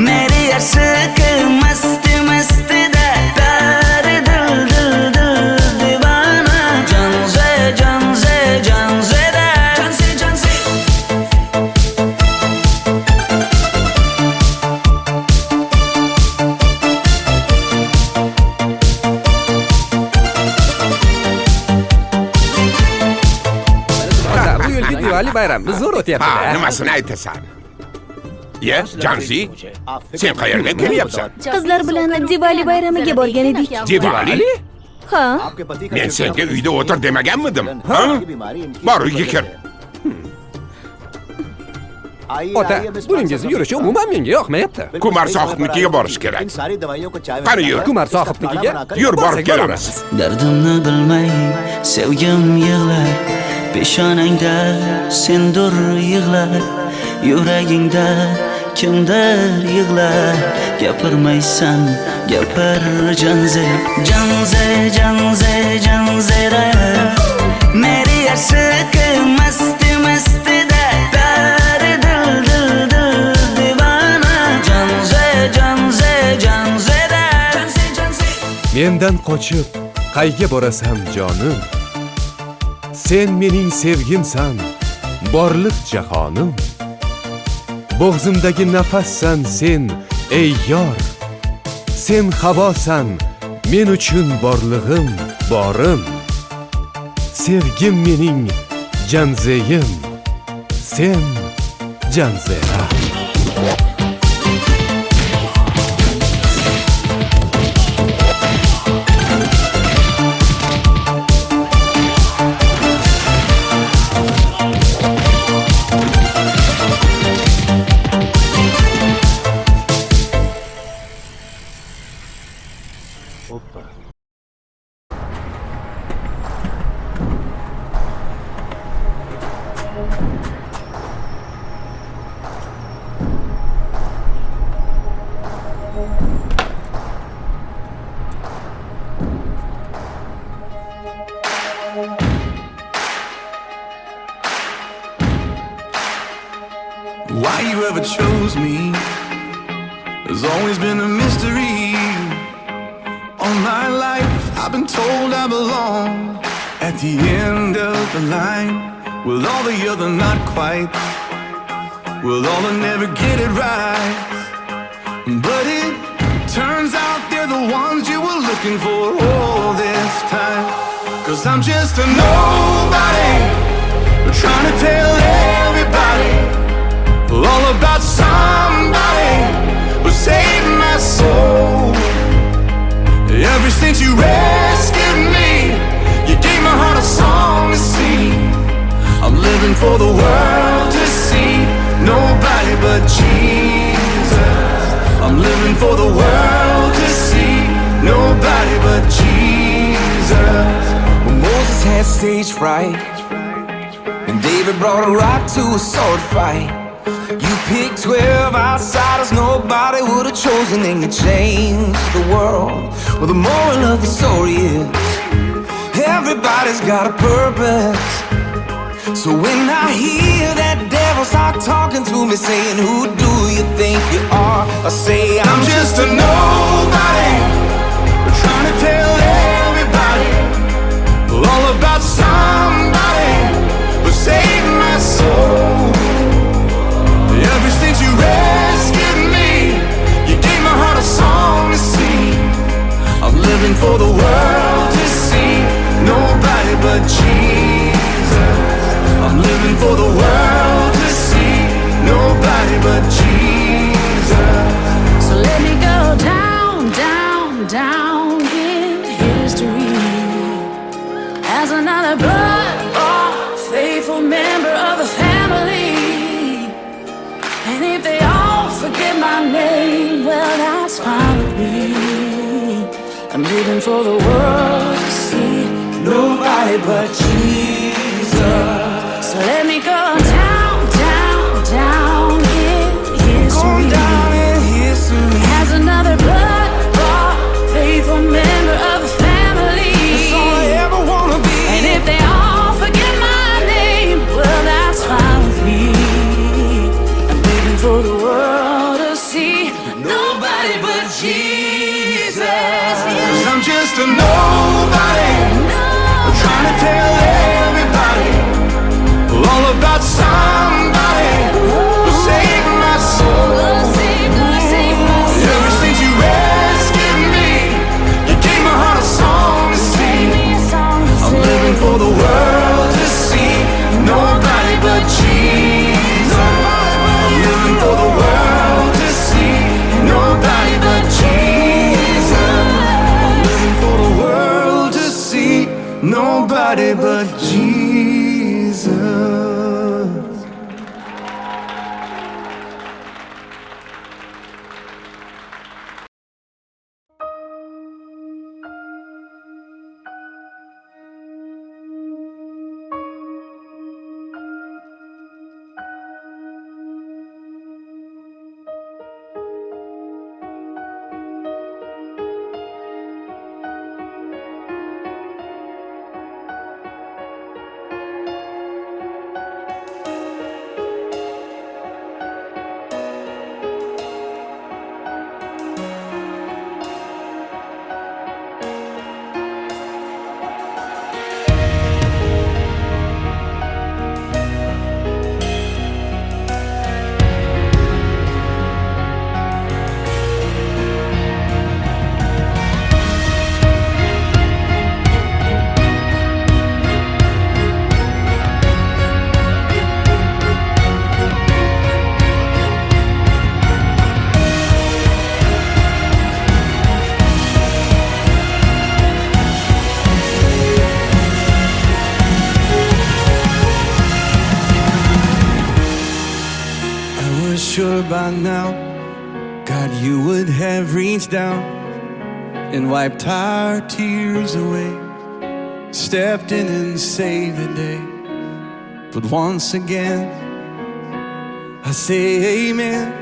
meri yarsiqi masti mastida, bari dil dil dil divana. Janze, janze, janzera, janze, janze. Bu yilgi Diwali bayrami zo'r Ha, o'tyapti-da. nimasini aytasan? Ye, Jansi, sen qayerga kelyapsan? Qizlar bilan Diwali bayramiga borgan edik. Diwali? Ha, Men senga uyda o'tir demaganmidim? Ha? Bor uyga kir. Ota, buningizni yurishi umuman menga yoqmayapti. Kumar sohibnikiga borish kerak. Qani yur. Kumar sohibnikiga Yur, borib borsak kelamiz. Dardimni bilmay sevgim yig'lar, peshonangda sendur yig'lar, yuragingda kimdir yig'lar. Gapirmaysan, gapir janze, janze, janze, janzera, meri yarsiqi masti mastida, bari dil dil dil divana. Janze, janze, janzera, janze, janze. Mendan qochib qayga borasan jonim? Sen mening sevgimsan, borliq jahonim. Bo'g'zimdagi nafassan sen, ey yor. Sen havosan, men uchun borlig'im, borim. Sevgim mening janzeyim, sen janzera. Why you ever chose me has always been a mystery. All my life I've been told I belong at the end of the line, with all the other not quite, with all that never get it right. But it turns out they're the ones you were looking for all this time. 'Cause I'm just a nobody, trying to tell everybody all about somebody who saved my soul. Ever since you rescued me, you gave my heart a song to sing. I'm living for the world to see, nobody but Jesus. I'm living for the world to see, nobody but Jesus. When Moses had stage fright and David brought a rock to a sword fight, you picked 12 outsiders nobody would have chosen, and you changed the world. Well, the moral of the story is everybody's got a purpose. So when I hear that devil start talking to me saying, who do you think you are? I say, I'm just a nobody, trying to tell everybody all about somebody who saved my soul. Ever since you rescued me, you gave my heart a song to sing. I'm living for the world to see, nobody but Jesus. I'm living for the world to see, nobody but Jesus. So let me go down, down, down in history as another blood-bought, faithful member of the family. And if they all forget my name, well, that's fine with me. I'm living for the world to see, nobody but Jesus. So let me go down, down, down in history, down in history as another blood-bought, faithful member of the family. That's all I ever wanna be. And if they all forget my name, well, that's fine with me. I'm living for the world to see, nobody but Jesus. 'Cause I'm just a nobody, trying to tell everybody all about somebody who saved my soul. Ever since you rescued me, you gave my heart a song to sing. I'm living for the world to see, nobody but Jesus. I'm living for the world to see, nobody but Jesus. I'm living for the world to see, nobody but Jesus. Sure by now, God, you would have reached down and wiped our tears away, stepped in and saved the day. But once again, I say amen,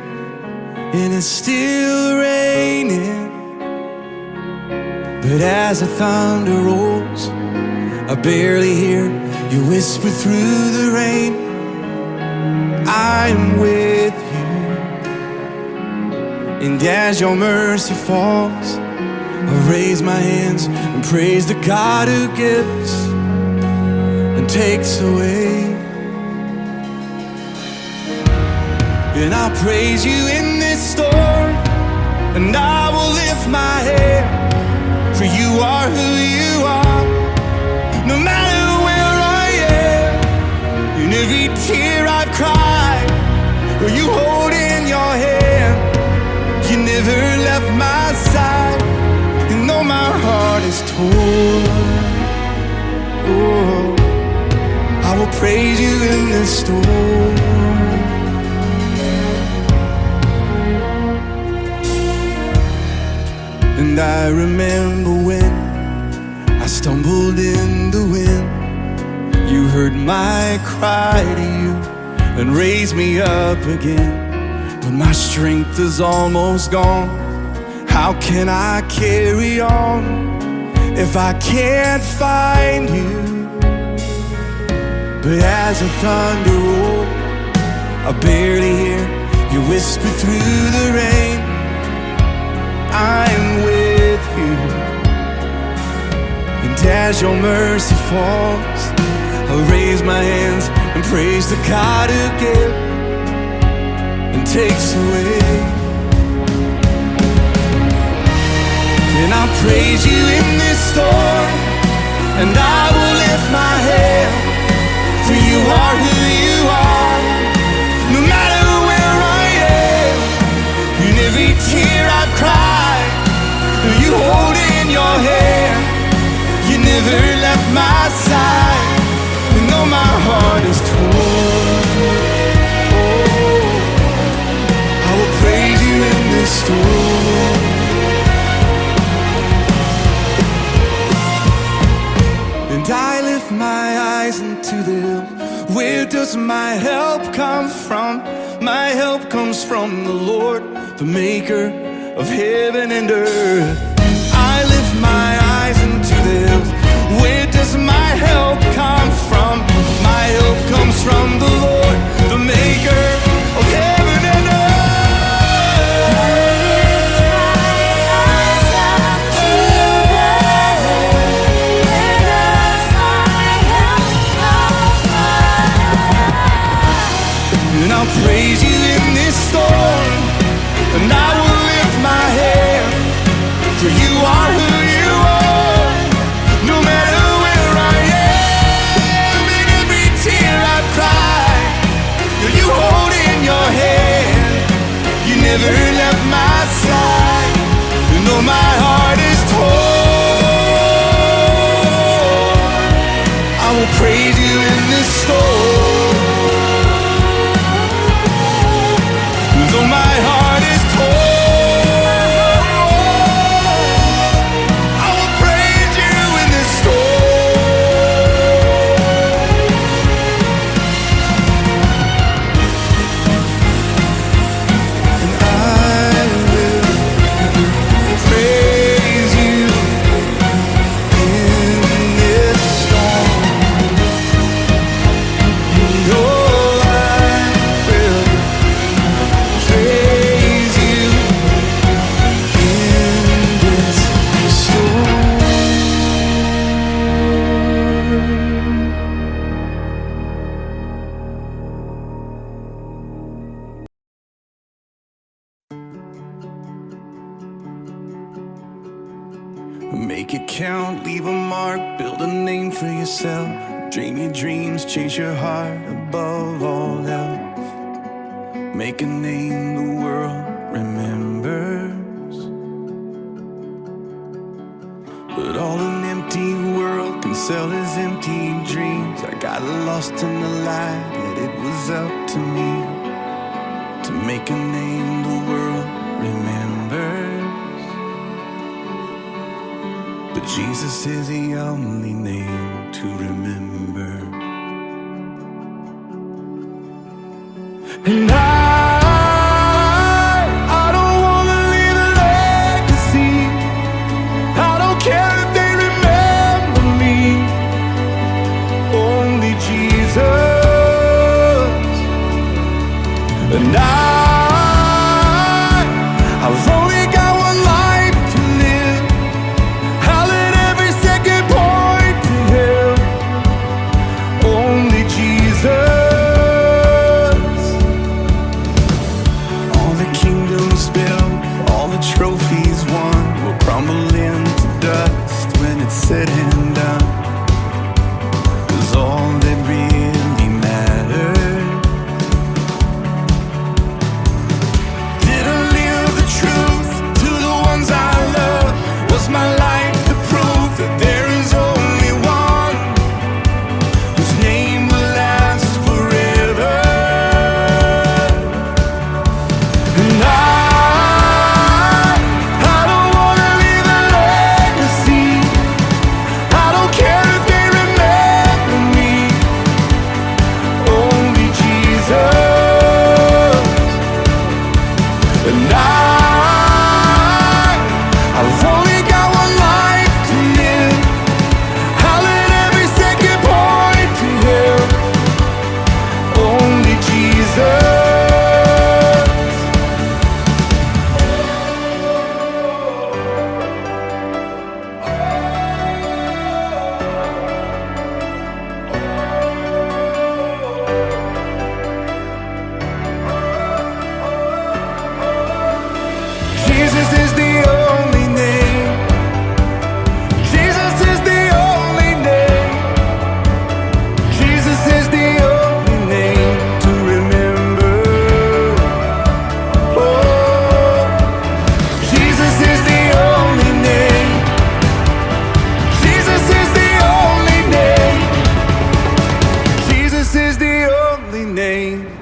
and it's still raining. But as the thunder rolls, I barely hear you whisper through the rain, I'm with as your mercy falls, I raise my hands and praise the God who gives and takes away. And I'll praise you in this storm, and I will lift my head, for you are who you are. No matter where I am, in every tear I've cried, or you hold in your hand, you never left my side. And though my heart is torn, oh, I will praise you in this storm. And I remember when I stumbled in the wind, you heard my cry to you and raised me up again. But my strength is almost gone. How can I carry on if I can't find you? But as the thunder rolled, I barely hear you whisper through the rain, I'm with you. And as your mercy falls, I'll raise my hands and praise the God who gives and takes away. And I'll praise you in this storm, and I will lift my head, for you are who you are. No matter where I am, in every tear I've cried, you hold in your hand, you never left my side. And though my heart is torn, oh, I will praise you in this storm. And I lift my eyes into the hills. Where does my help come from? My help comes from the Lord, the maker of heaven and earth. I lift my eyes into the hills. Where does my help come from? My help comes from the Lord, the maker of heaven and earth. And I'll praise you in this storm, and I will lift my hand, for you are who you are. No matter where I am, in every tear I've cried, you hold in your hand, you never left my side. You know my heart is torn, I will praise you in this storm. Though my heart is torn, I will praise you in this storm. And I will praise you in this storm. Oh, I will praise you in this storm. Make it count, leave a mark, build a name for yourself. Dream your dreams, chase your heart above all else. Make a name the world remembers. But all an empty world can sell is empty dreams. I got lost in the light, yet it was up to me to make a name the world remembers. But Jesus is the only name to remember. And I don't wanna leave a legacy. I don't care if they remember me. Only Jesus. And I've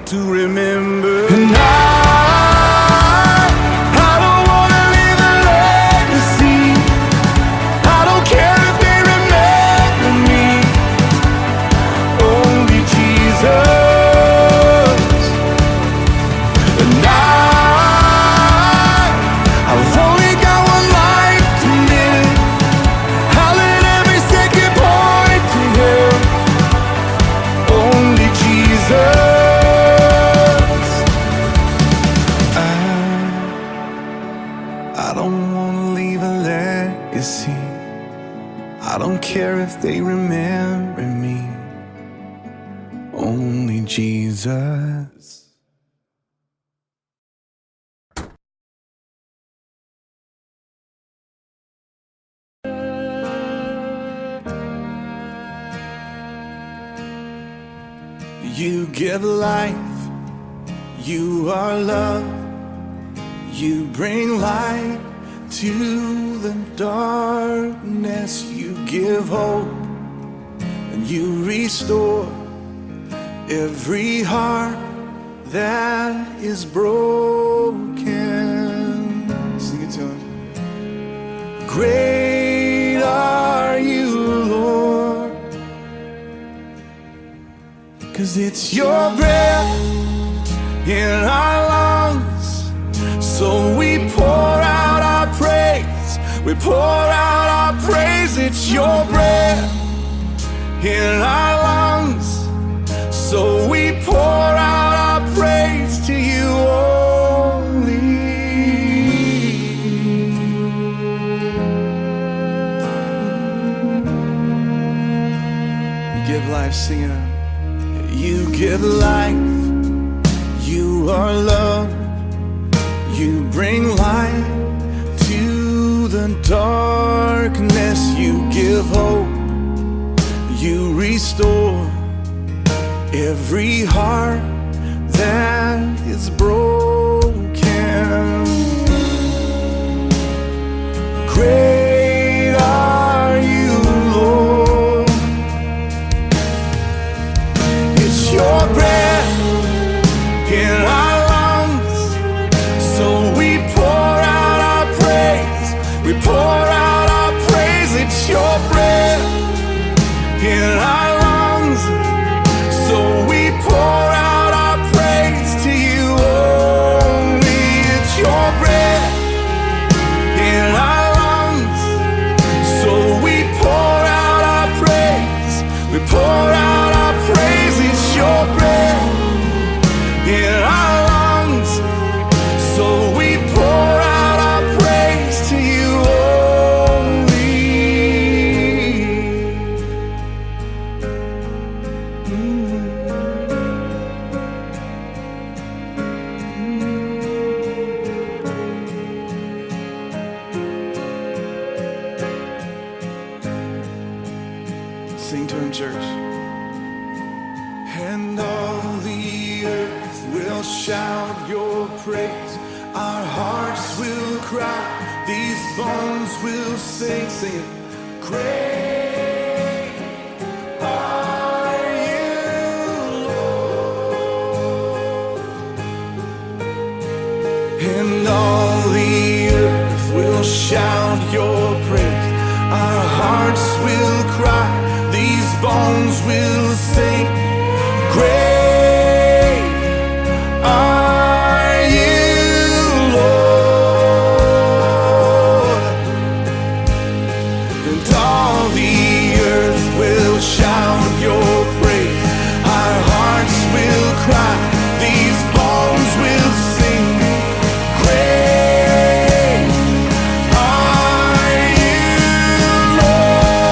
to remember. And I don't wanna leave a legacy. I don't care if they remember me. Only Jesus. And I've only got one life to live. I'll let every second point to Him. Only Jesus. I don't wanna leave a legacy. I don't care if they remember me. Only Jesus. You give life, you are love, you bring light to the darkness, you give hope, and you restore every heart that is broken. Sing it to Him. Great are you, Lord. 'Cause it's your breath in our lungs, so we pour out our praise. We pour out our praise. It's your breath in our lungs, so we pour out our praise to you only. You give life, sing it out. You give life, you are love, you bring light to the darkness, you give hope, you restore every heart that is broken. Great are you, Lord. It's your breath in our lungs, so we pour out our praise. We pour out our praise. It's your breath in our lungs, so we pour out our praise to you only. It's your breath in our lungs, so we pour out our praise. We pour out our praise. It's your breath in our lungs, so we pour out our praise to you only. Sing to Him, church. And all the earth will shout your praise. Our hearts will cry. These bones will sing, sing it. Great are you, Lord. And all the earth will shout your praise. Our hearts will cry. These bones will sing. Great are you, Lord. And all the earth will shout your praise. Our hearts will cry. These bones will sing. Great are you, Lord.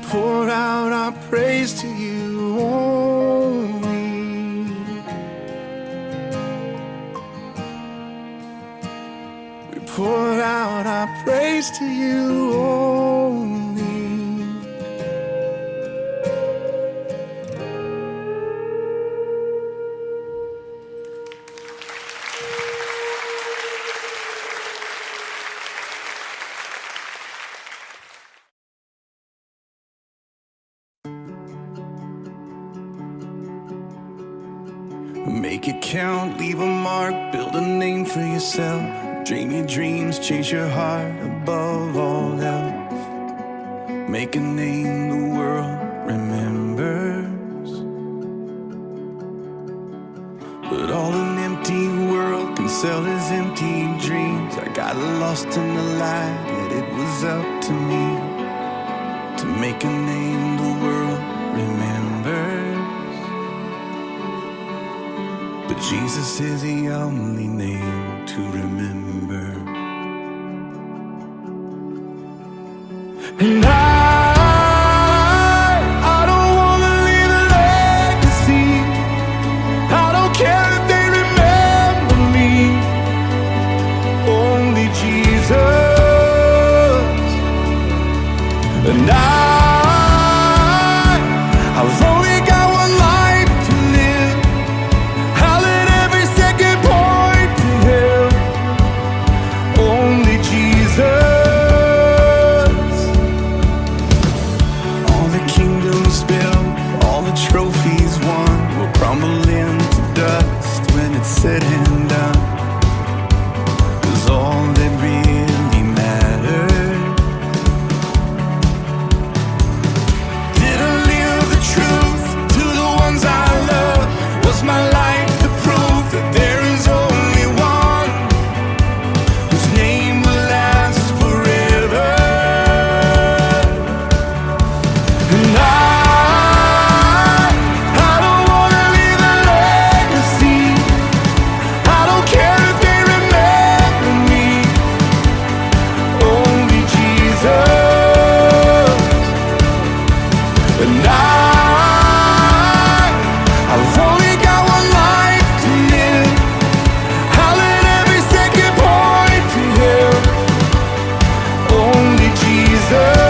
pour out our praise to you only. We pour out our praise to you only. Make it count, leave a mark, build a name for yourself. Dream your dreams, chase your heart above all else. Make a name the world remembers. But all an empty world can sell is empty dreams. I got lost in the light, yet it was up to me to make a name the world remembers. But Jesus is the only name to remember. And I don't wanna leave a legacy. I don't care if they remember me. Only Jesus. And I've only got one life to live. I'll let every second point to Him. Only Jesus. All the kingdoms built, all the trophies won, will crumble into dust when it's said and done. 'Cause all that really mattered, did I live the truth to the ones I love? Was my life the proof that there is only one whose name will last forever? And I don't wanna leave a legacy. I don't care if they remember me. Only Jesus. And I've only got one life to live. I'll let every second point to Him. Only Jesus.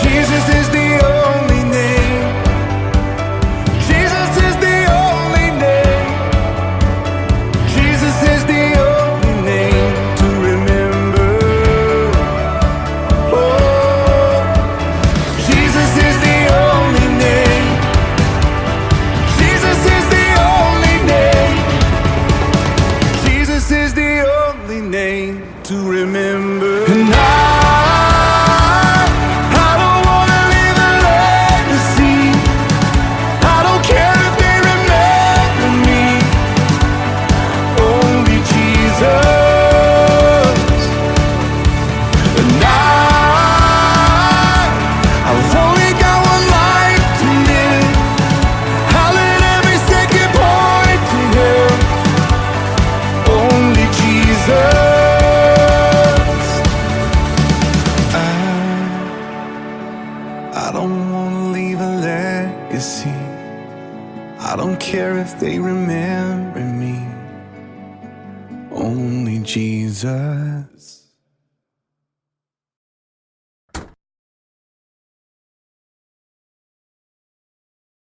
Jesus is the only name. Jesus is the only name. Jesus is the only name to remember. Oh, Jesus is the only name. Jesus is the only name. Jesus is the only name to remember. And I don't wanna leave a legacy. I don't care if they remember me. Only Jesus. And I've only got one life to live. I'll let every second point to Him. Only Jesus. I don't wanna leave a legacy. I don't care if they remember me. Only Jesus.